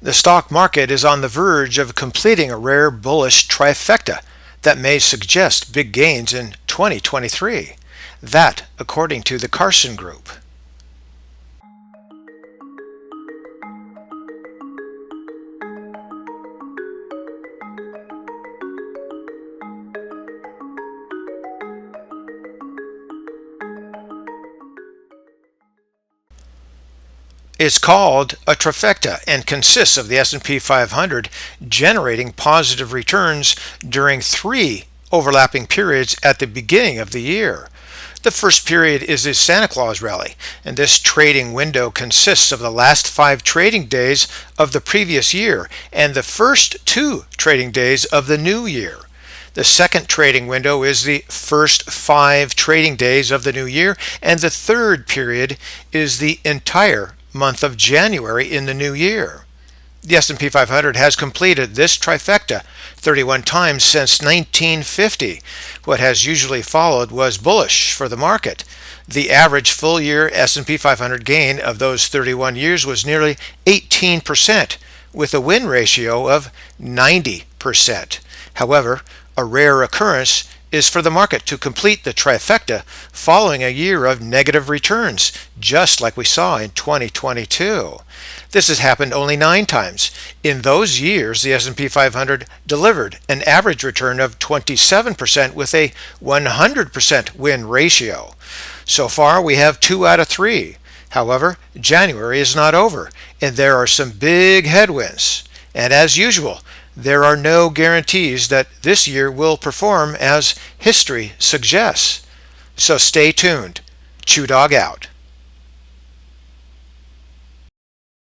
The stock market is on the verge of completing a rare bullish trifecta that may suggest big gains in 2023. That, according to the Carson Group. It's called a trifecta and consists of the S&P 500 generating positive returns during 3 overlapping periods at the beginning of the year. The first period is the Santa Claus rally, and this trading window consists of the last 5 trading days of the previous year and the first 2 trading days of the new year. The second trading window is the first 5 trading days of the new year, and the third period is the entire month of January in the new year. The S&P 500 has completed this trifecta 31 times since 1950. What has usually followed was bullish for the market. The average full-year S&P 500 gain of those 31 years was nearly 18%, with a win ratio of 90%. However, a rare occurrence is for the market to complete the trifecta following a year of negative returns, just like we saw in 2022. This has happened only 9 times. In those years, the S&P 500 delivered an average return of 27% with a 100% win ratio. So far, we have 2 out of 3. However, January is not over, and there are some big headwinds. And as usual, there are no guarantees that this year will perform as history suggests. So stay tuned. ChewDog out.